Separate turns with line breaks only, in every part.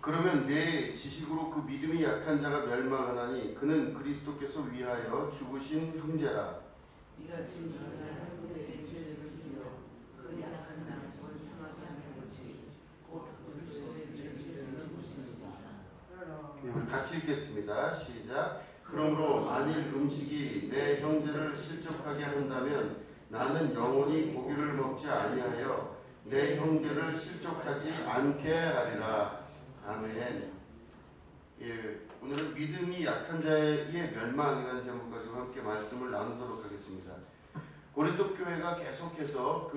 그러면 내 지식으로 그 믿음이 약한 자가 멸망하나니 그는 그리스도께서 위하여 죽으신 형제라.
이같이 너희가 형제의 죄를 지어 그 약한 자를 원상하게 하는 것이 곧 그리스도의 죄를 것입니다.
우리 같이 읽겠습니다. 시작. 그러므로 만일 음식이 내 형제를 실족하게 한다면 나는 영원히 고기를 먹지 아니하여 내 형제를 실족하지 않게 하리라. 아멘. 예, 오늘은 믿음이 약한 자의 멸망이라는 제목 가지고 함께 말씀을 나누도록 하겠습니다. 고린도 교회가 계속해서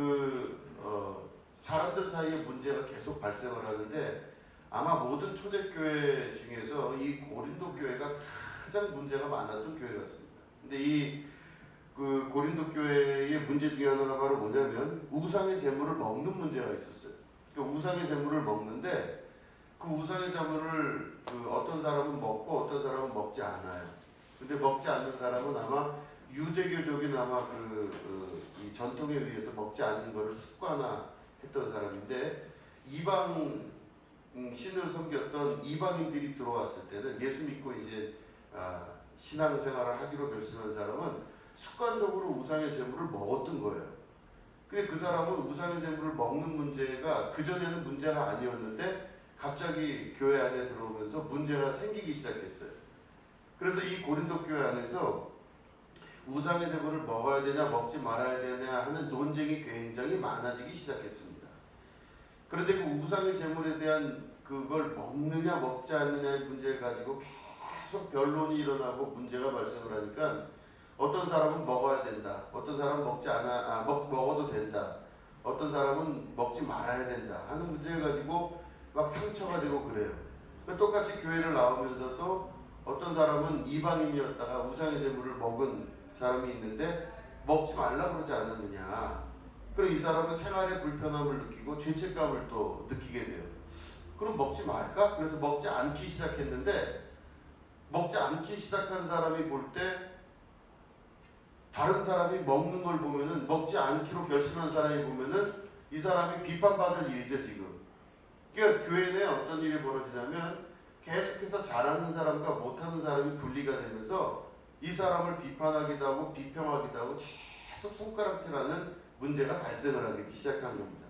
사람들 사이에 문제가 계속 발생을 하는데 아마 모든 초대교회 중에서 이 고린도 교회가 가장 문제가 많았던 교회 같습니다. 근데 그 고린도 교회의 문제 중에 하나가 바로 뭐냐면 우상의 제물을 먹는 문제가 있었어요. 그 우상의 제물을 먹는데 그 우상의 제물을 어떤 사람은 먹고 어떤 사람은 먹지 않아요. 근데 먹지 않는 사람은 아마 유대교적인 아마 이 전통에 의해서 먹지 않는 것을 습관화했던 사람인데 이방 신을 섬겼던 이방인들이 들어왔을 때는 예수 믿고 이제 신앙생활을 하기로 결심한 사람은 습관적으로 우상의 제물을 먹었던 거예요. 근데 그 사람은 우상의 제물을 먹는 문제가 그전에는 문제가 아니었는데 갑자기 교회 안에 들어오면서 문제가 생기기 시작했어요. 그래서 이 고린도 교회 안에서 우상의 제물을 먹어야 되냐 먹지 말아야 되냐 하는 논쟁이 굉장히 많아지기 시작했습니다. 그런데 그 우상의 제물에 대한 그걸 먹느냐 먹지 않느냐의 문제를 가지고 계속 변론이 일어나고 문제가 발생을 하니까 어떤 사람은 먹어야 된다, 어떤 사람은 먹어도 된다, 어떤 사람은 먹지 말아야 된다 하는 문제를 가지고 막 상처가 되고 그래요. 똑같이 교회를 나오면서도 어떤 사람은 이방인이었다가 우상의 제물을 먹은 사람이 있는데 먹지 말라 그러지 않았느냐. 그럼 이 사람은 생활에 불편함을 느끼고 죄책감을 또 느끼게 돼요. 그럼 먹지 말까? 그래서 먹지 않기 시작했는데 먹지 않기 시작한 사람이 볼 때 다른 사람이 먹는 걸 보면은 먹지 않기로 결심한 사람이 보면은 이 사람이 비판받을 일이죠 지금. 그러니까 교회 내에 어떤 일이 벌어지냐면 계속해서 잘하는 사람과 못하는 사람이 분리가 되면서 이 사람을 비판하기도 하고 비평하기도 하고 계속 손가락질하는 문제가 발생을 하기 시작한 겁니다.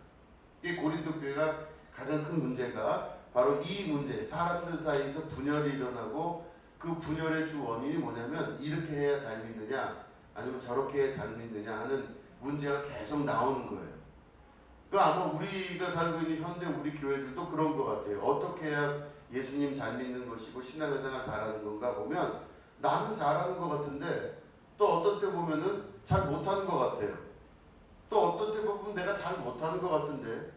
이 고린도 교회가 가장 큰 문제가 바로 이 문제, 사람들 사이에서 분열이 일어나고 그 분열의 주 원인이 뭐냐면 이렇게 해야 잘 믿느냐 아니면 저렇게 해야 잘 믿느냐 하는 문제가 계속 나오는 거예요. 아마 우리가 살고 있는 현대 우리 교회들도 그런 것 같아요. 어떻게 해야 예수님 잘 믿는 것이고 신앙생활 잘하는 건가 보면 나는 잘하는 것 같은데 또 어떤 때 보면은 잘 못하는 것 같아요. 또 어떤 때 보면 내가 잘 못하는 것 같은데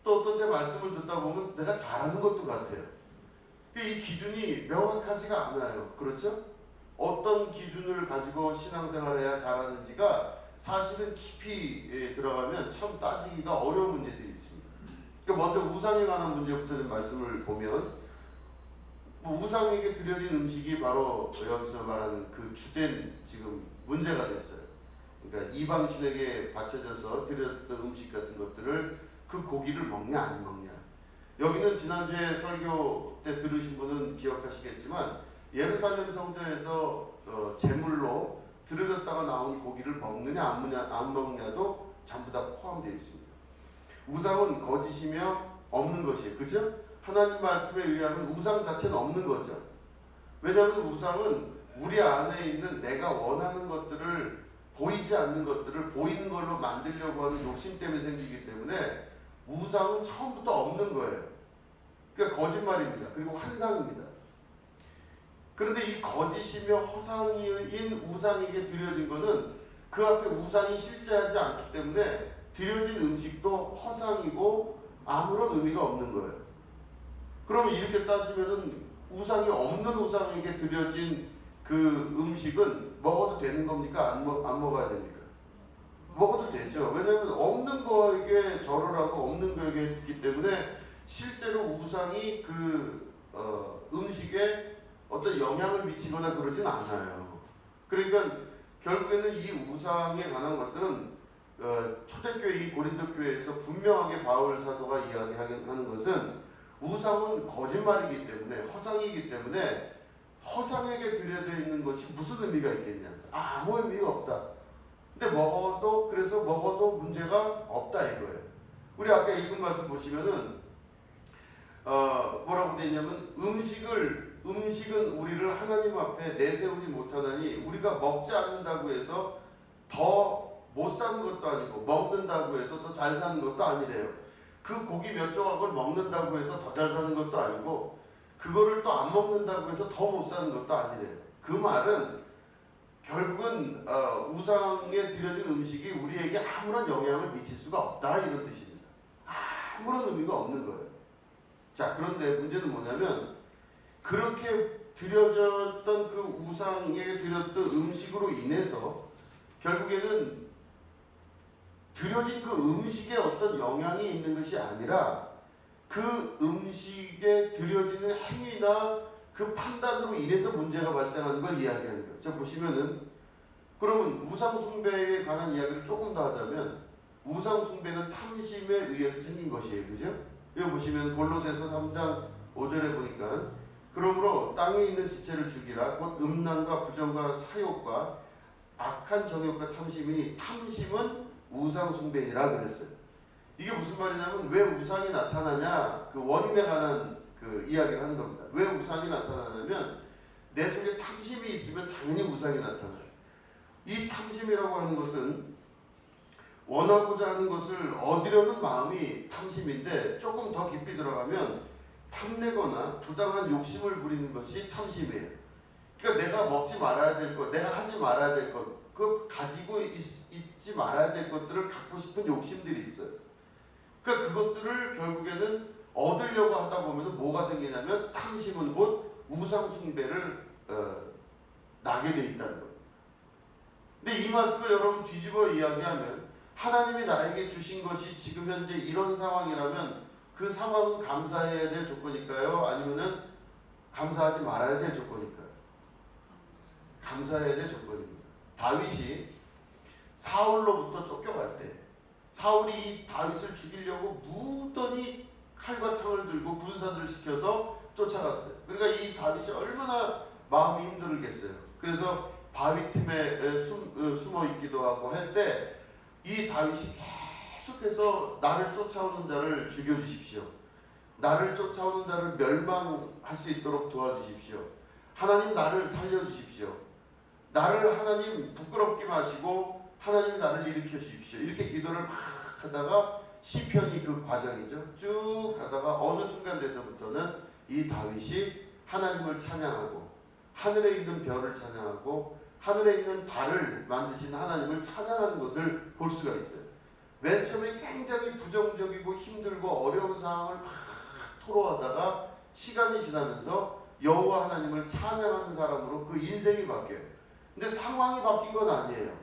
또 어떤 때 말씀을 듣다 보면 내가 잘하는 것도 같아요. 이 기준이 명확하지가 않아요. 그렇죠? 어떤 기준을 가지고 신앙생활을 해야 잘하는지가 사실은 깊이 들어가면 참 따지기가 어려운 문제들이 있습니다. 먼저 우상에 관한 문제부터 좀 말씀을 보면 우상에게 드려진 음식이 바로 여기서 말하는 그 주된 지금 문제가 됐어요. 그러니까 이방신에게 바쳐져서 드려졌던 음식 같은 것들을 그 고기를 먹냐 안 먹냐. 여기는 지난주에 설교 때 들으신 분은 기억하시겠지만 예루살렘 성전에서 제물로 드려졌다가 나온 고기를 먹느냐 안 먹느냐도 전부 다 포함되어 있습니다. 우상은 거짓이며 없는 것이에요. 그죠? 하나님 말씀에 의하면 우상 자체는 없는 거죠. 왜냐하면 우상은 우리 안에 있는 내가 원하는 것들을 보이지 않는 것들을 보이는 걸로 만들려고 하는 욕심 때문에 생기기 때문에 우상은 처음부터 없는 거예요. 그러니까 거짓말입니다. 그리고 환상입니다. 그런데 이 거짓이며 허상인 우상에게 드려진 것은 그 앞에 우상이 실제하지 않기 때문에 드려진 음식도 허상이고 아무런 의미가 없는 거예요. 그러면 이렇게 따지면은 우상이 없는 우상에게 드려진 그 음식은 먹어도 되는 겁니까? 안 먹어야 됩니까? 먹어도 되죠. 왜냐하면 없는 거에게 절을 하고 없는 거에게 했기 때문에 실제로 우상이 그 음식에 어떤 영향을 미치거나 그러진 않아요. 그러니까 결국에는 이 우상에 관한 것들은 초대교회 이 고린도 교회에서 분명하게 바울 사도가 이야기하는 것은 우상은 거짓말이기 때문에, 허상이기 때문에 허상에게 드려져 있는 것이 무슨 의미가 있겠냐? 아무 의미가 없다. 근데 그래서 먹어도 문제가 없다 이거예요. 우리 아까 읽은 말씀 보시면은 뭐라고 되어 있냐면 음식은 우리를 하나님 앞에 내세우지 못하나니 우리가 먹지 않는다고 해서 더 못 사는 것도 아니고 먹는다고 해서 더 잘 사는 것도 아니래요. 그 고기 몇 조각을 먹는다고 해서 더 잘 사는 것도 아니고 그거를 또 안 먹는다고 해서 더 못 사는 것도 아니래요. 그 말은 결국은 우상에 드려진 음식이 우리에게 아무런 영향을 미칠 수가 없다 이런 뜻입니다. 아무런 의미가 없는 거예요. 자, 그런데 문제는 뭐냐면 그렇게 드려졌던 그 우상에 드렸던 음식으로 인해서 결국에는 드려진 그 음식에 어떤 영향이 있는 것이 아니라 그 음식에 드려지는 행위나 그 판단으로 인해서 문제가 발생하는 걸 이야기하는 거예요. 자, 보시면은 그러면 우상 숭배에 관한 이야기를 조금 더 하자면 우상 숭배는 탐심에 의해서 생긴 것이에요. 그죠? 여기 보시면 골로새서 3장 5절에 보니까 그러므로 땅에 있는 지체를 죽이라 곧 음란과 부정과 사욕과 악한 정욕과 탐심이니 탐심은 우상 숭배이라 그랬어요. 이게 무슨 말이냐면 왜 우상이 나타나냐 그 원인에 관한 그 이야기를 하는 겁니다. 왜 우상이 나타나냐면 내 속에 탐심이 있으면 당연히 우상이 나타나요. 이 탐심이라고 하는 것은 원하고자 하는 것을 얻으려는 마음이 탐심인데 조금 더 깊이 들어가면 탐내거나 부당한 욕심을 부리는 것이 탐심이에요. 그러니까 내가 먹지 말아야 될 것, 내가 하지 말아야 될 것, 그 가지고 있지 말아야 될 것들을 갖고 싶은 욕심들이 있어요. 그러니까 그것들을 결국에는 얻으려고 하다 보면 뭐가 생기냐면 탐심은 곧 우상 숭배를 나게 돼 있다는 거예요. 근데 이 말씀을 여러분 뒤집어 이야기하면 하나님이 나에게 주신 것이 지금 현재 이런 상황이라면 그 상황은 감사해야 될 조건일까요? 아니면은 감사하지 말아야 될 조건일까요? 감사해야 될 조건입니다. 다윗이 사울로부터 쫓겨갈 때 사울이 이 다윗을 죽이려고 무던히 칼과 창을 들고 군사들을 시켜서 쫓아갔어요. 그러니까 이 다윗이 얼마나 마음이 힘들겠어요. 그래서 바위 틈에 숨어 있기도 하고 할 때 이 다윗이 계속해서 나를 쫓아오는 자를 죽여주십시오. 나를 쫓아오는 자를 멸망할 수 있도록 도와주십시오. 하나님 나를 살려주십시오. 나를 하나님 부끄럽게 마시고 하나님 나를 일으켜 주십시오. 이렇게 기도를 막 하다가 시편이 그 과정이죠. 쭉 가다가 어느 순간 돼서부터는 이 다윗이 하나님을 찬양하고 하늘에 있는 별을 찬양하고 하늘에 있는 달을 만드신 하나님을 찬양하는 것을 볼 수가 있어요. 맨 처음에 굉장히 부정적이고 힘들고 어려운 상황을 막 토로하다가 시간이 지나면서 여호와 하나님을 찬양하는 사람으로 그 인생이 바뀌어요. 근데 상황이 바뀐 건 아니에요.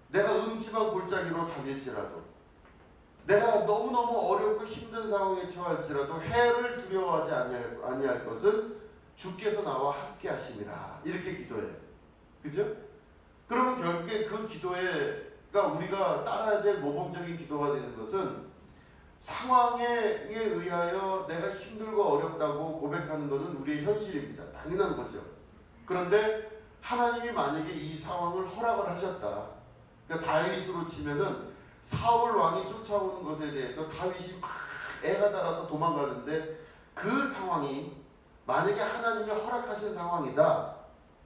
내가 음침한 골짜기로 다닐지라도 내가 너무너무 어렵고 힘든 상황에 처할지라도 해를 두려워하지 아니할 것은 주께서 나와 함께 하심이라 이렇게 기도해요. 그죠? 그러면 결국에 그 기도가 우리가 따라야 될 모범적인 기도가 되는 것은 상황에 의하여 내가 힘들고 어렵다고 고백하는 것은 우리의 현실입니다. 당연한 거죠. 그런데 하나님이 만약에 이 상황을 허락을 하셨다. 그러니까 다윗으로 치면은 사울 왕이 쫓아오는 것에 대해서 다윗이 막 애가 달아서 도망가는데 그 상황이 만약에 하나님이 허락하신 상황이다.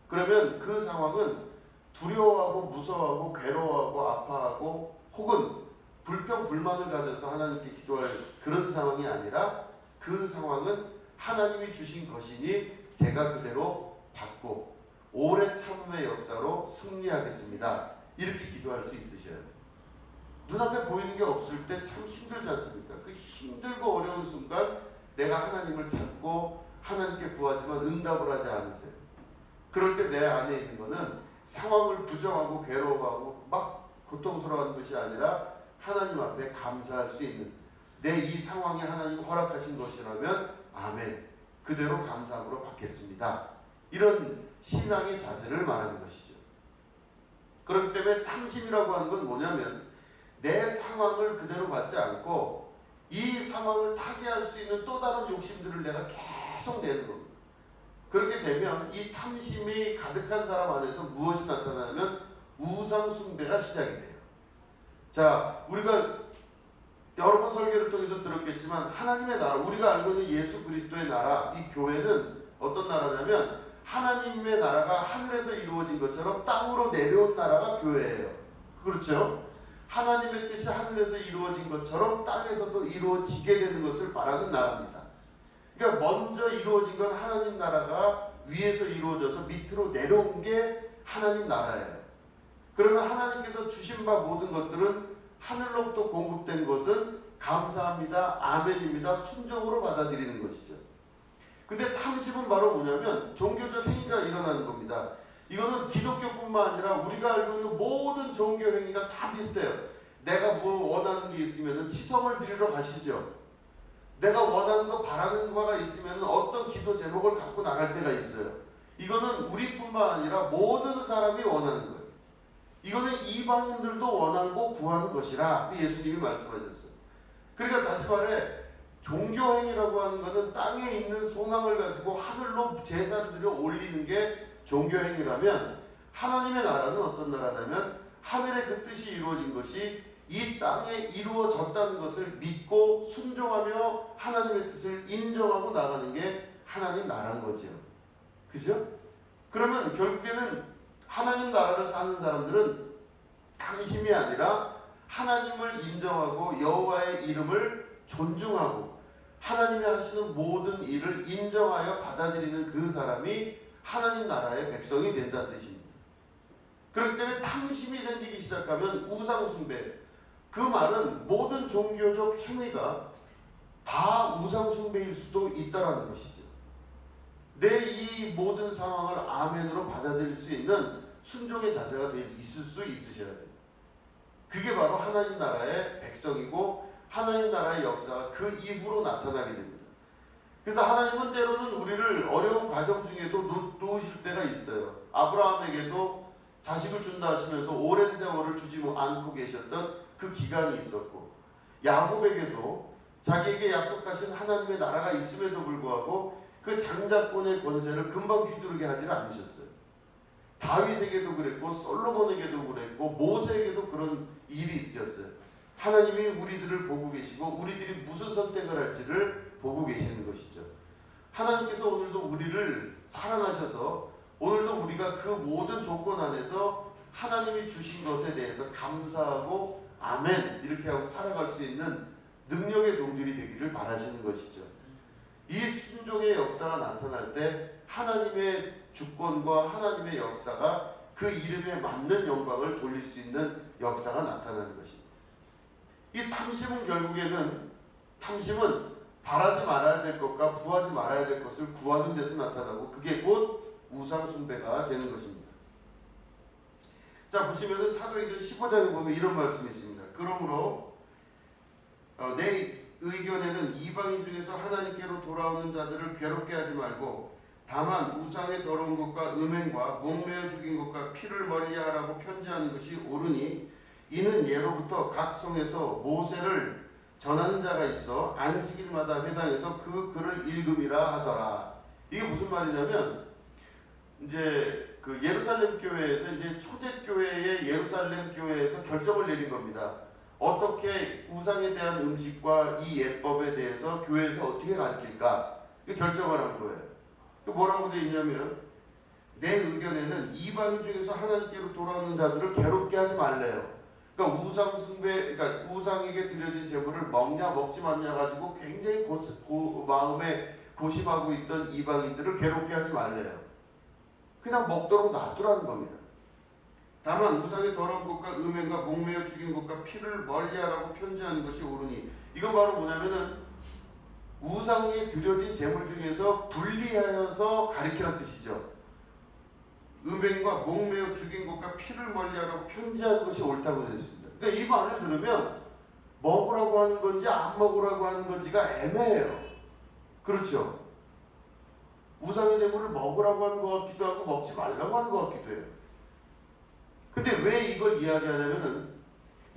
그러면 그 상황은 두려워하고 무서워하고 괴로워하고 아파하고 혹은 불평 불만을 가져서 하나님께 기도할 그런 상황이 아니라 그 상황은 하나님이 주신 것이니 제가 그대로 받고 오래 참음의 역사로 승리하겠습니다. 이렇게 기도할 수 있으셔야 돼요. 눈앞에 보이는 게 없을 때 참 힘들지 않습니까? 그 힘들고 어려운 순간 내가 하나님을 찾고 하나님께 구하지만 응답을 하지 않으세요. 그럴 때 내 안에 있는 거는 상황을 부정하고 괴로워하고 막 고통스러워하는 것이 아니라 하나님 앞에 감사할 수 있는 내 이 상황에 하나님 허락하신 것이라면 아멘 그대로 감사함으로 받겠습니다. 이런 신앙의 자세를 말하는 것이죠. 그렇기 때문에 탐심이라고 하는 건 뭐냐면 내 상황을 그대로 받지 않고 이 상황을 타개할 수 있는 또 다른 욕심들을 내가 계속 내는 겁니다. 그렇게 되면 이 탐심이 가득한 사람 안에서 무엇이 나타나냐면 우상 숭배가 시작이 돼요. 자, 우리가 여러 번 설교를 통해서 들었겠지만 하나님의 나라, 우리가 알고 있는 예수 그리스도의 나라, 이 교회는 어떤 나라냐면 하나님의 나라가 하늘에서 이루어진 것처럼 땅으로 내려온 나라가 교회예요. 그렇죠? 하나님의 뜻이 하늘에서 이루어진 것처럼 땅에서도 이루어지게 되는 것을 말하는 나라입니다. 그러니까 먼저 이루어진 건 하나님 나라가 위에서 이루어져서 밑으로 내려온 게 하나님 나라예요. 그러면 하나님께서 주신 바 모든 것들은 하늘로부터 공급된 것은 감사합니다, 아멘입니다, 순종으로 받아들이는 것이죠. 근데 탐심은 바로 뭐냐면 종교적 행위가 일어나는 겁니다. 이거는 기독교뿐만 아니라 우리가 알고 있는 모든 종교 행위가 다 비슷해요. 내가 뭐 원하는 게 있으면 치성을 드리러 가시죠. 내가 원하는 거 바라는 바가 있으면 어떤 기도 제목을 갖고 나갈 때가 있어요. 이거는 우리뿐만 아니라 모든 사람이 원하는 거예요. 이거는 이방인들도 원하고 구하는 것이라 예수님이 말씀하셨어요. 그러니까 다시 말해 종교행위라고 하는 것은 땅에 있는 소망을 가지고 하늘로 제사를 드려 올리는 게 종교행위라면 하나님의 나라는 어떤 나라냐면 하늘의 그 뜻이 이루어진 것이 이 땅에 이루어졌다는 것을 믿고 순종하며 하나님의 뜻을 인정하고 나가는 게 하나님 나라인 거죠. 그죠? 그러면 결국에는 하나님 나라를 사는 사람들은 탐심이 아니라 하나님을 인정하고 여호와의 이름을 존중하고 하나님이 하시는 모든 일을 인정하여 받아들이는 그 사람이 하나님 나라의 백성이 된다는 뜻입니다. 그렇기 때문에 탐심이 생기기 시작하면 우상숭배, 그 말은 모든 종교적 행위가 다 우상숭배일 수도 있다는 것이죠. 내 이 모든 상황을 아멘으로 받아들일 수 있는 순종의 자세가 있을 수 있으셔야 돼요. 그게 바로 하나님 나라의 백성이고 하나님 나라의 역사가 그 이후로 나타나게 됩니다. 그래서 하나님은 때로는 우리를 어려운 과정 중에도 놓으실 때가 있어요. 아브라함에게도 자식을 준다 하시면서 오랜 세월을 주지 않고 계셨던 그 기간이 있었고, 야곱에게도 자기에게 약속하신 하나님의 나라가 있음에도 불구하고 그 장자권의 권세를 금방 휘두르게 하지는 않으셨어요. 다윗에게도 그랬고 솔로몬에게도 그랬고 모세에게도 그런 일이 있으셨어요. 하나님이 우리들을 보고 계시고 우리들이 무슨 선택을 할지를 보고 계시는 것이죠. 하나님께서 오늘도 우리를 사랑하셔서 오늘도 우리가 그 모든 조건 안에서 하나님이 주신 것에 대해서 감사하고 아멘 이렇게 하고 살아갈 수 있는 능력의 종들이 되기를 바라시는 것이죠. 이 순종의 역사가 나타날 때 하나님의 주권과 하나님의 역사가 그 이름에 맞는 영광을 돌릴 수 있는 역사가 나타나는 것입니다. 이 탐심은 결국에는 바라지 말아야 될 것과 구하지 말아야 될 것을 구하는 데서 나타나고 그게 곧 우상 숭배가 되는 것입니다. 자, 보시면은 사도행전 15장에 보면 이런 말씀이 있습니다. 그러므로 내 의견에는 이방인 중에서 하나님께로 돌아오는 자들을 괴롭게 하지 말고 다만 우상의 더러운 것과 음행과 목매어 죽인 것과 피를 멀리하라고 편지하는 것이 옳으니 이는 예로부터 각 성에서 모세를 전하는 자가 있어 안식일마다 회당에서 그 글을 읽음이라 하더라. 이게 무슨 말이냐면 이제 그 예루살렘 교회에서 이제 초대교회의 예루살렘 교회에서 결정을 내린 겁니다. 어떻게 우상에 대한 음식과 이 예법에 대해서 교회에서 어떻게 가르칠까 결정을 한 거예요. 뭐라고 되어 있냐면 내 의견에는 이방인 중에서 하나님께로 돌아오는 자들을 괴롭게 하지 말래요. 그러니까 우상 숭배, 그러니까 우상에게 드려진 제물을 먹냐 먹지 않냐 가지고 굉장히 마음에 고심하고 있던 이방인들을 괴롭게 하지 말래요. 그냥 먹도록 놔두라는 겁니다. 다만 우상의 더러운 것과 음행과 목매어 죽인 것과 피를 멀리하라고 편지하는 것이 옳으니 이건 바로 뭐냐면은 우상에 드려진 제물 중에서 분리하여서 가리키라는 뜻이죠. 음행과 목매어 죽인 것과 피를 멀리하라고 편지하는 것이 옳다고 되어 있습니다. 그러니까 이 말을 들으면 먹으라고 하는 건지 안 먹으라고 하는 건지가 애매해요. 그렇죠? 우상의 제물을 먹으라고 하는 것 같기도 하고 먹지 말라고 하는 것 같기도 해요. 근데 왜 이걸 이야기하냐면은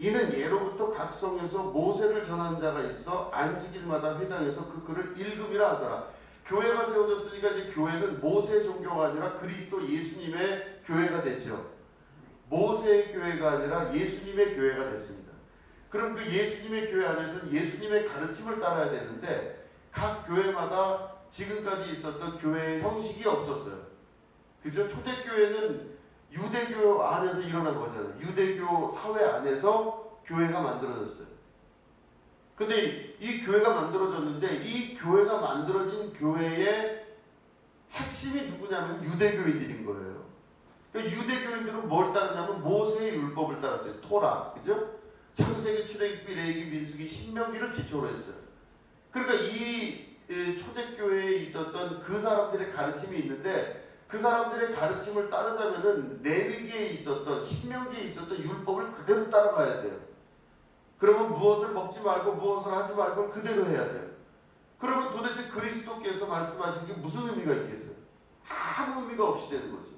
이는 예로부터 각 성에서 모세를 전하는 자가 있어 안식일마다 회당에서 그 글을 읽음이라 하더라. 교회가 세워졌으니까 이제 교회는 모세 종교가 아니라 그리스도 예수님의 교회가 됐죠. 모세의 교회가 아니라 예수님의 교회가 됐습니다. 그럼 그 예수님의 교회 안에서는 예수님의 가르침을 따라야 되는데 각 교회마다 지금까지 있었던 교회의 형식이 없었어요. 그죠? 초대교회는 유대교 안에서 일어난 거잖아요. 유대교 사회 안에서 교회가 만들어졌어요. 근데 이 교회가 만들어졌는데 이 교회가 만들어진 교회의 핵심이 누구냐면 유대교인들인 거예요. 그러니까 유대교인들은 뭘 따르냐면 모세의 율법을 따랐어요. 토라, 그죠? 창세기, 출애굽기, 레위기, 민수기, 신명기를 기초로 했어요. 그러니까 이 초대교회에 있었던 그 사람들의 가르침이 있는데 그 사람들의 가르침을 따르자면은 레위기에 있었던 신명기에 있었던 율법을 그대로 따라가야 돼요. 그러면 무엇을 먹지 말고 무엇을 하지 말고 그대로 해야 돼요. 그러면 도대체 그리스도께서 말씀하신 게 무슨 의미가 있겠어요? 아무 의미가 없이 되는 거죠.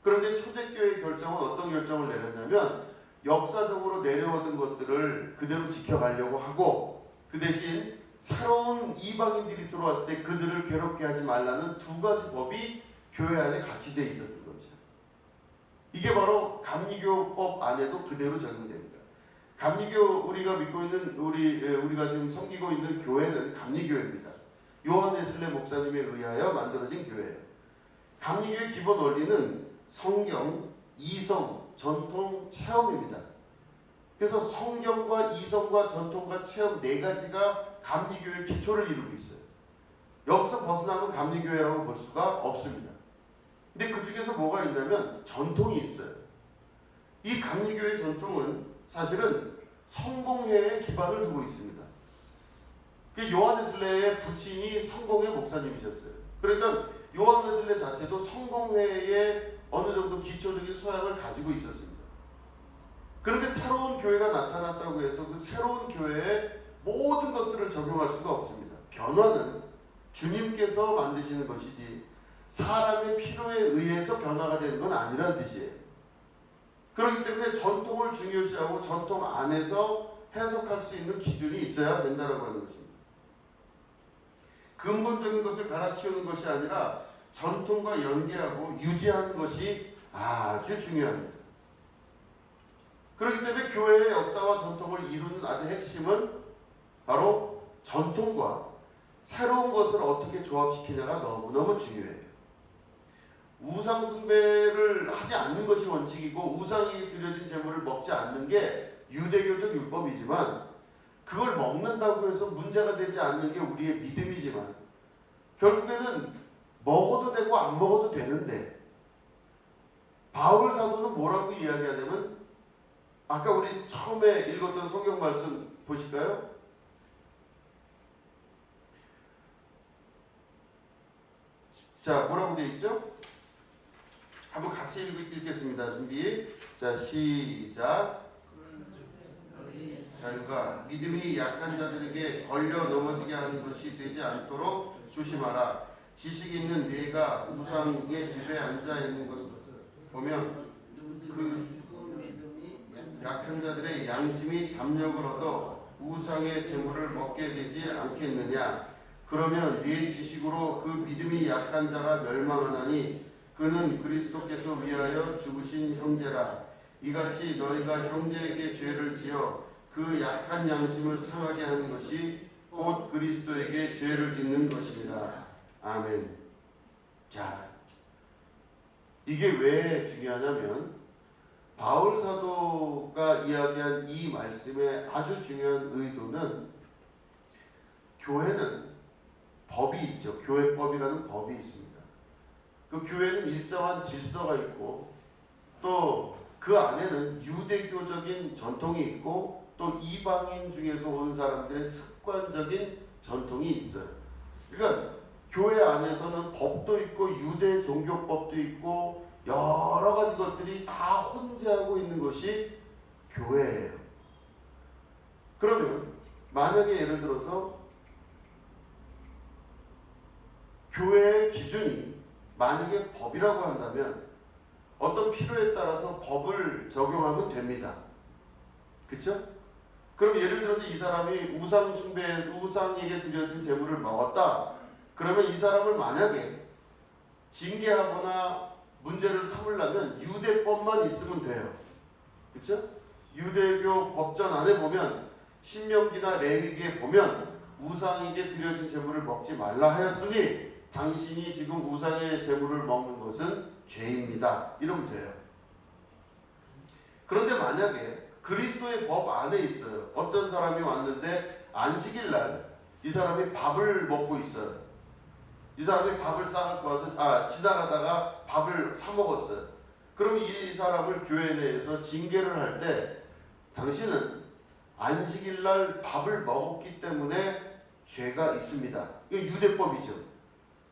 그런데 초대교회의 결정은 어떤 결정을 내렸냐면 역사적으로 내려오던 것들을 그대로 지켜가려고 하고 그 대신 새로운 이방인들이 들어왔을 때 그들을 괴롭게 하지 말라는 두 가지 법이 교회 안에 같이 되어 있었던 거죠. 이게 바로 감리교법 안에도 그대로 적용됩니다. 감리교 우리가 믿고 있는 우리가 지금 섬기고 있는 교회는 감리교회입니다. 요한 웨슬레 목사님에 의하여 만들어진 교회예요. 감리교의 기본 원리는 성경, 이성, 전통, 체험입니다. 그래서 성경과 이성과 전통과 체험 네 가지가 감리교의 기초를 이루고 있어요. 여기서 벗어나면 감리교회라고 볼 수가 없습니다. 근데 그 중에서 뭐가 있냐면 전통이 있어요. 이 감리교의 전통은 사실은 성공회에 기반을 두고 있습니다. 요한 웨슬레의 부친이 성공회 목사님이셨어요. 그러니까 요한 웨슬레 자체도 성공회에 어느 정도 기초적인 소양을 가지고 있었습니다. 그런데 새로운 교회가 나타났다고 해서 그 새로운 교회에 모든 것들을 적용할 수가 없습니다. 변화는 주님께서 만드시는 것이지 사람의 필요에 의해서 변화가 되는 건 아니라는 뜻이에요. 그렇기 때문에 전통을 중요시하고 전통 안에서 해석할 수 있는 기준이 있어야 된다고 하는 것입니다. 근본적인 것을 갈아치우는 것이 아니라 전통과 연계하고 유지하는 것이 아주 중요합니다. 그렇기 때문에 교회의 역사와 전통을 이루는 아주 핵심은 바로 전통과 새로운 것을 어떻게 조합시키냐가 너무너무 중요해요. 우상 숭배를 하지 않는 것이 원칙이고 우상이 드려진 제물을 먹지 않는 게 유대교적 율법이지만 그걸 먹는다고 해서 문제가 되지 않는 게 우리의 믿음이지만 결국에는 먹어도 되고 안 먹어도 되는데 바울 사도는 뭐라고 이야기하냐면 아까 우리 처음에 읽었던 성경 말씀 보실까요? 자, 뭐라고 되어 있죠? 한번 같이 읽겠습니다. 준비. 자, 시작. 자, 그러니까 믿음이 약한 자들에게 걸려 넘어지게 하는 것이 되지 않도록 조심하라. 지식이 있는 네가 우상의 집에 앉아 있는 것을 보면 그 약한 자들의 양심이 담력을 얻어 우상의 제물을 먹게 되지 않겠느냐. 그러면 네 지식으로 그 믿음이 약한 자가 멸망하나니 그는 그리스도께서 위하여 죽으신 형제라. 이같이 너희가 형제에게 죄를 지어 그 약한 양심을 상하게 하는 것이 곧 그리스도에게 죄를 짓는 것이니라. 아멘. 자, 이게 왜 중요하냐면 바울 사도가 이야기한 이 말씀의 아주 중요한 의도는 교회는 법이 있죠. 교회법이라는 법이 있습니다. 그 교회는 일정한 질서가 있고 또 그 안에는 유대교적인 전통이 있고 또 이방인 중에서 온 사람들의 습관적인 전통이 있어요. 그러니까 교회 안에서는 법도 있고 유대 종교법도 있고 여러 가지 것들이 다 혼재하고 있는 것이 교회예요. 그러면 만약에 예를 들어서 교회의 기준이 만약에 법이라고 한다면 어떤 필요에 따라서 법을 적용하면 됩니다. 그쵸? 그럼 예를 들어서 이 사람이 우상 숭배, 우상에게 드려진 제물을 먹었다. 그러면 이 사람을 만약에 징계하거나 문제를 삼으려면 유대법만 있으면 돼요. 그쵸? 유대교 법전 안에 보면 신명기나 레위기에 보면 우상에게 드려진 제물을 먹지 말라 하였으니 당신이 지금 우상의 제물을 먹는 것은 죄입니다. 이러면 돼요. 그런데 만약에 그리스도의 법 안에 있어요. 어떤 사람이 왔는데 안식일 날 이 사람이 밥을 먹고 있어요. 이 사람이 밥을 싸갖고 와서 지나가다가 밥을 사 먹었어요. 그럼 이 사람을 교회 내에서 징계를 할 때 당신은 안식일 날 밥을 먹었기 때문에 죄가 있습니다. 이거 유대법이죠.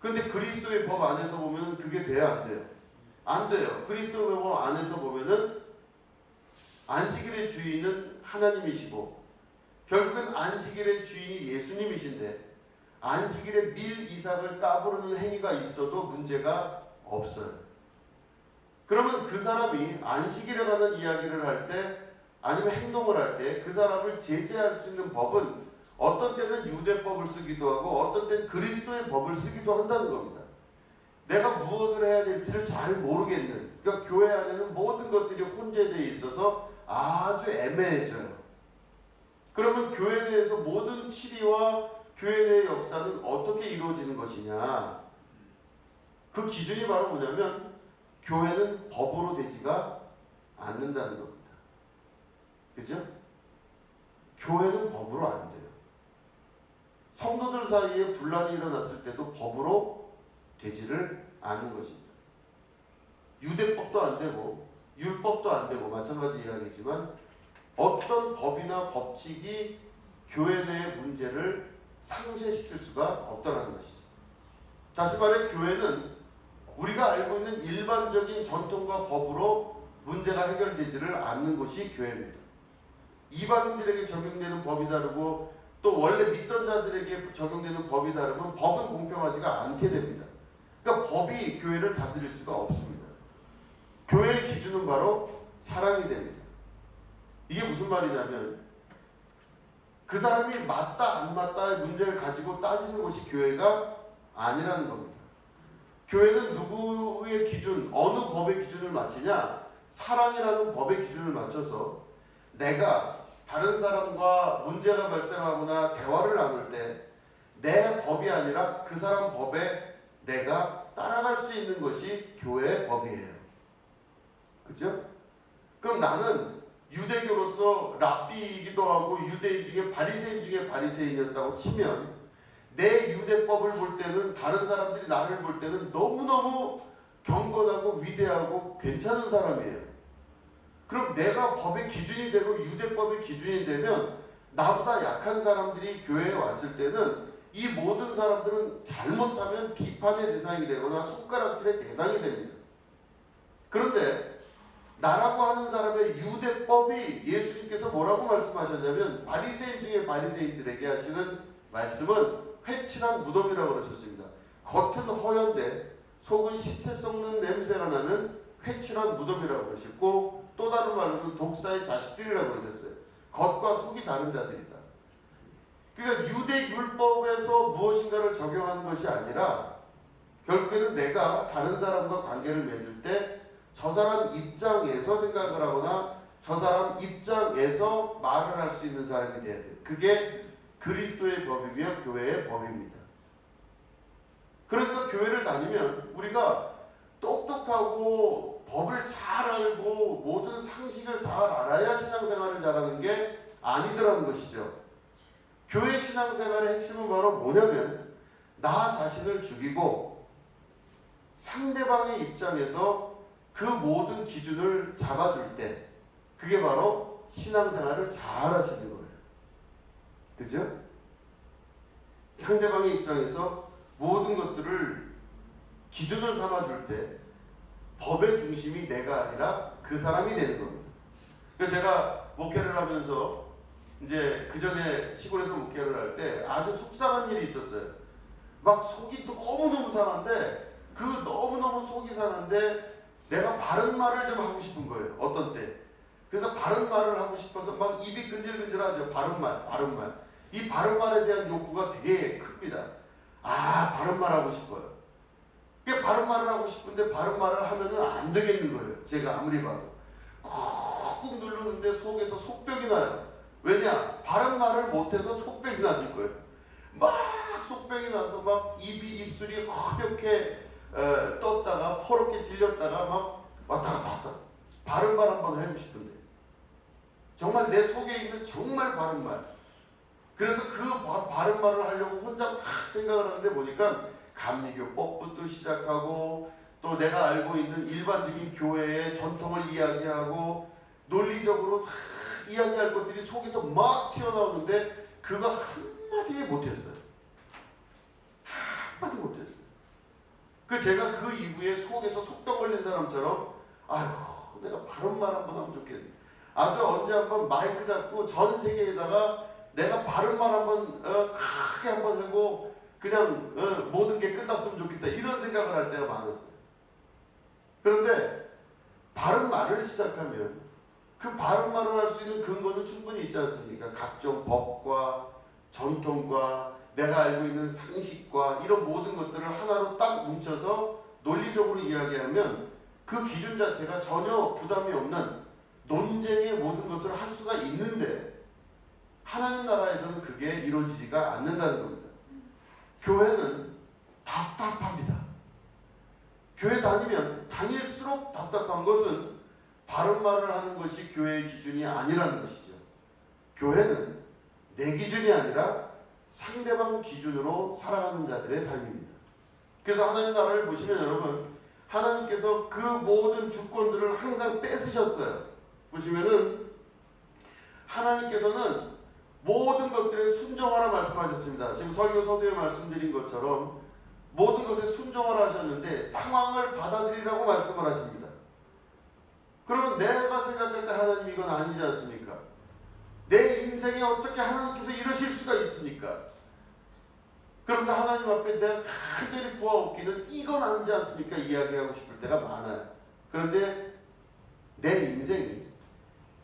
그런데 그리스도의 법 안에서 보면 그게 돼야 안 돼요? 안 돼요. 그리스도의 법 안에서 보면은 안식일의 주인은 하나님이시고 결국은 안식일의 주인이 예수님이신데 안식일에 밀 이삭을 까부르는 행위가 있어도 문제가 없어요. 그러면 그 사람이 안식일에 관한 이야기를 할 때 아니면 행동을 할 때 그 사람을 제재할 수 있는 법은 어떤 때는 유대법을 쓰기도 하고 어떤 때는 그리스도의 법을 쓰기도 한다는 겁니다. 내가 무엇을 해야 될지를 잘 모르겠는, 그러니까 교회 안에는 모든 것들이 혼재되어 있어서 아주 애매해져요. 그러면 교회 내에서 모든 치리와 교회 내의 역사는 어떻게 이루어지는 것이냐? 그 기준이 바로 뭐냐면 교회는 법으로 되지가 않는다는 겁니다. 그죠? 교회는 법으로 안 돼요. 성도들 사이에 분란이 일어났을 때도 법으로 되지를 않는 것입니다. 유대법도 안 되고 율법도 안 되고 마찬가지 이야기지만 어떤 법이나 법칙이 교회 내의 문제를 상쇄시킬 수가 없다는 것이죠. 다시 말해 교회는 우리가 알고 있는 일반적인 전통과 법으로 문제가 해결되지를 않는 것이 교회입니다. 이방인들에게 적용되는 법이 다르고 또 원래 믿던 자들에게 적용되는 법이 다르면 법은 공평하지가 않게 됩니다. 그러니까 법이 교회를 다스릴 수가 없습니다. 교회의 기준은 바로 사랑이 됩니다. 이게 무슨 말이냐면 그 사람이 맞다 안 맞다의 문제를 가지고 따지는 것이 교회가 아니라는 겁니다. 교회는 누구의 기준, 어느 법의 기준을 맞추냐? 사랑이라는 법의 기준을 맞춰서 내가 다른 사람과 문제가 발생하거나 대화를 나눌 때 내 법이 아니라 그 사람 법에 내가 따라갈 수 있는 것이 교회의 법이에요. 그죠? 그럼 나는 유대교로서 랍비이기도 하고 유대인 중에 바리새인 중에 바리새인이었다고 치면 내 유대법을 볼 때는 다른 사람들이 나를 볼 때는 너무너무 경건하고 위대하고 괜찮은 사람이에요. 그럼 내가 법의 기준이 되고 유대법의 기준이 되면 나보다 약한 사람들이 교회에 왔을 때는 이 모든 사람들은 잘못하면 비판의 대상이 되거나 손가락질의 대상이 됩니다. 그런데 나라고 하는 사람의 유대법이 예수님께서 뭐라고 말씀하셨냐면 바리새인 중에 바리새인들에게 하시는 말씀은 회칠한 무덤이라고 그러셨습니다. 겉은 허연데 속은 시체 썩는 냄새가 나는 회칠한 무덤이라고 그러셨고 또 다른 말로는 독사의 자식들이라고 그러셨어요. 겉과 속이 다른 자들이다. 그러니까 유대 율법에서 무엇인가를 적용하는 것이 아니라 결국에는 내가 다른 사람과 관계를 맺을 때 저 사람 입장에서 생각을 하거나 저 사람 입장에서 말을 할 수 있는 사람이 돼야 돼요. 그게 그리스도의 법이며 교회의 법입니다. 그러니까 교회를 다니면 우리가 똑똑하고 법을 잘 알고 모든 상식을 잘 알아야 신앙생활을 잘하는 게 아니더라는 것이죠. 교회 신앙생활의 핵심은 바로 뭐냐면 나 자신을 죽이고 상대방의 입장에서 그 모든 기준을 잡아줄 때 그게 바로 신앙생활을 잘 하시는 거예요. 그죠? 상대방의 입장에서 모든 것들을 기준을 삼아줄 때 법의 중심이 내가 아니라 그 사람이 되는 겁니다. 그러니까 제가 목회를 하면서 이제 그 전에 시골에서 목회를 할 때 아주 속상한 일이 있었어요. 막 속이 너무너무 상한데 그 너무너무 속이 상한데 내가 바른 말을 좀 하고 싶은 거예요. 어떤 때. 그래서 바른 말을 하고 싶어서 막 입이 근질근질하죠. 바른 말, 바른 말. 이 바른 말에 대한 욕구가 되게 큽니다. 아, 바른 말 하고 싶어요. 그게 바른 말을 하고 싶은데 바른 말을 하면은 안 되겠는 거예요. 제가 아무리 봐도. 꾹꾹 누르는데 속에서 속벽이 나요. 왜냐? 바른 말을 못해서 속벽이 나는 거예요. 막 속병이 나서 막 입술이 허옇게 떴다가 퍼렇게 질렸다가 막 왔다 갔다 왔다. 바른 말 한번 하고 싶은데 정말 내 속에 있는 정말 바른 말. 그래서 그 바른 말을 하려고 혼자 막 생각을 하는데 보니까 감리교법부터 시작하고 또 내가 알고 있는 일반적인 교회의 전통을 이야기하고 논리적으로 다 이야기할 것들이 속에서 막 튀어나오는데 그거 한마디 못했어요. 한마디 못했어요. 제가 그 이후에 속에서 속병 걸린 사람처럼 아휴 내가 바른 말 한번 하면 좋겠네. 아주 언제 한번 마이크 잡고 전 세계에다가 내가 바른 말 한번 크게 한번 하고 그냥 모든 게 끝났으면 좋겠다 이런 생각을 할 때가 많았어요. 그런데 바른 말을 시작하면 그 바른 말을 할 수 있는 근거는 충분히 있지 않습니까? 각종 법과 전통과 내가 알고 있는 상식과 이런 모든 것들을 하나로 딱 뭉쳐서 논리적으로 이야기하면 그 기준 자체가 전혀 부담이 없는 논쟁의 모든 것을 할 수가 있는데 하나님 나라에서는 그게 이루어지지가 않는다는 겁니다. 교회는 답답합니다. 교회 다니면 다닐수록 답답한 것은 바른 말을 하는 것이 교회의 기준이 아니라는 것이죠. 교회는 내 기준이 아니라 상대방 기준으로 살아가는 자들의 삶입니다. 그래서 하나님 나라를 보시면 여러분 하나님께서 그 모든 주권들을 항상 뺏으셨어요. 보시면은 하나님께서는 모든 것들에 순종하라 말씀하셨습니다. 지금 설교 서두에 말씀드린 것처럼 모든 것에 순종하라 하셨는데 상황을 받아들이라고 말씀을 하십니다. 그러면 내가 생각할 때 하나님 이건 아니지 않습니까? 내 인생에 어떻게 하나님께서 이러실 수가 있습니까? 그러면서 하나님 앞에 내가 간절히 구하옵기는 이건 아니지 않습니까? 이야기하고 싶을 때가 많아요. 그런데 내 인생이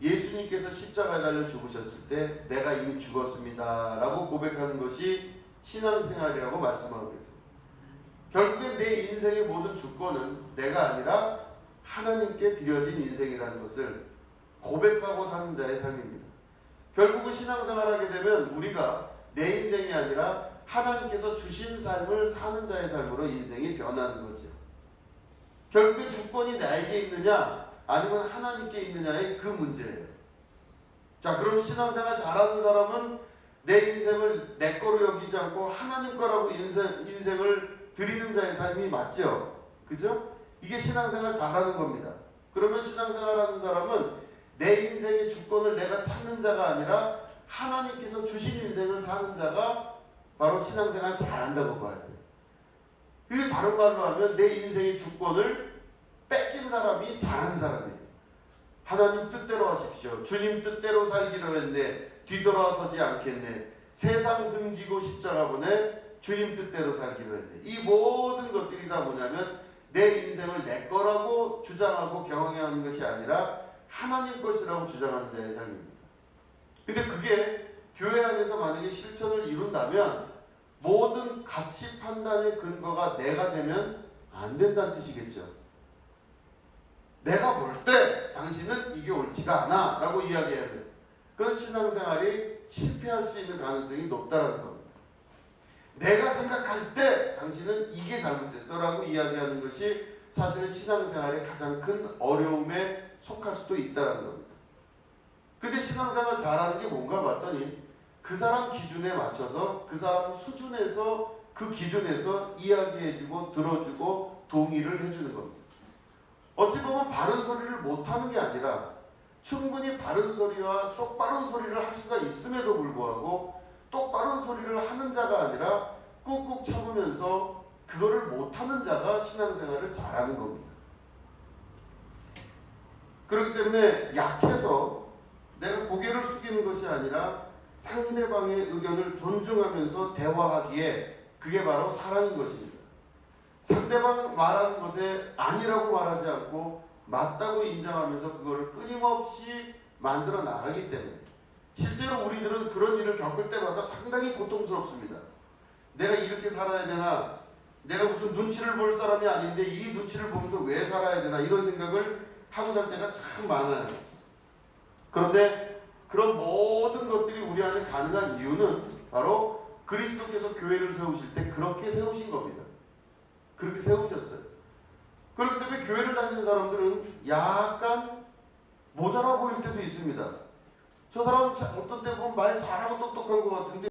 예수님께서 십자가에 달려 죽으셨을 때 내가 이미 죽었습니다 라고 고백하는 것이 신앙생활이라고 말씀하고 계세요. 결국엔 내 인생의 모든 주권은 내가 아니라 하나님께 드려진 인생이라는 것을 고백하고 사는 자의 삶입니다. 결국은 신앙생활하게 되면 우리가 내 인생이 아니라 하나님께서 주신 삶을 사는 자의 삶으로 인생이 변하는 거죠. 결국엔 주권이 나에게 있느냐 아니면 하나님께 있느냐의 그 문제예요. 자, 그럼 신앙생활 잘하는 사람은 내 인생을 내 거로 여기지 않고 하나님 거라고 인생을 드리는 자의 삶이 맞죠? 그죠? 이게 신앙생활 잘하는 겁니다. 그러면 신앙생활하는 사람은 내 인생의 주권을 내가 찾는 자가 아니라 하나님께서 주신 인생을 사는 자가 바로 신앙생활 잘한다고 봐야 돼요. 그게 다른 말로 하면 내 인생의 주권을 뺏긴 사람이 잘하는 사람이에요. 하나님 뜻대로 하십시오. 주님 뜻대로 살기로 했네. 뒤돌아서지 않겠네. 세상 등지고 십자가 보내 주님 뜻대로 살기로 했네. 이 모든 것들이 다 뭐냐면 내 인생을 내 거라고 주장하고 경영하는 것이 아니라 하나님 것이라고 주장하는 자의 삶입니다. 근데 그게 교회 안에서 만약에 실천을 이룬다면 모든 가치 판단의 근거가 내가 되면 안 된다는 뜻이겠죠. 내가 볼 때 당신은 이게 옳지가 않아 라고 이야기해야 돼요. 그런 신앙생활이 실패할 수 있는 가능성이 높다는 겁니다. 내가 생각할 때 당신은 이게 잘못됐어 라고 이야기하는 것이 사실은 신앙생활의 가장 큰 어려움에 속할 수도 있다는 겁니다. 근데 신앙생활 잘하는 게 뭔가 봤더니 그 사람 기준에 맞춰서 그 사람 수준에서 그 기준에서 이야기해주고 들어주고 동의를 해주는 겁니다. 어찌 보면 바른 소리를 못하는 게 아니라 충분히 바른 소리와 똑바른 소리를 할 수가 있음에도 불구하고 똑바른 소리를 하는 자가 아니라 꾹꾹 참으면서 그거를 못하는 자가 신앙생활을 잘하는 겁니다. 그렇기 때문에 약해서 내가 고개를 숙이는 것이 아니라 상대방의 의견을 존중하면서 대화하기에 그게 바로 사랑인 것입니다. 상대방 말하는 것에 아니라고 말하지 않고 맞다고 인정하면서 그거를 끊임없이 만들어 나가기 때문에 실제로 우리들은 그런 일을 겪을 때마다 상당히 고통스럽습니다. 내가 이렇게 살아야 되나? 내가 무슨 눈치를 볼 사람이 아닌데 이 눈치를 보면서 왜 살아야 되나? 이런 생각을 하고 살 때가 참 많아요. 그런데 그런 모든 것들이 우리 안에 가능한 이유는 바로 그리스도께서 교회를 세우실 때 그렇게 세우신 겁니다. 그렇게 세우셨어요. 그렇기 때문에 교회를 다니는 사람들은 약간 모자라 보일 때도 있습니다. 저 사람 어떤 때 보면 말 잘하고 똑똑한 것 같은데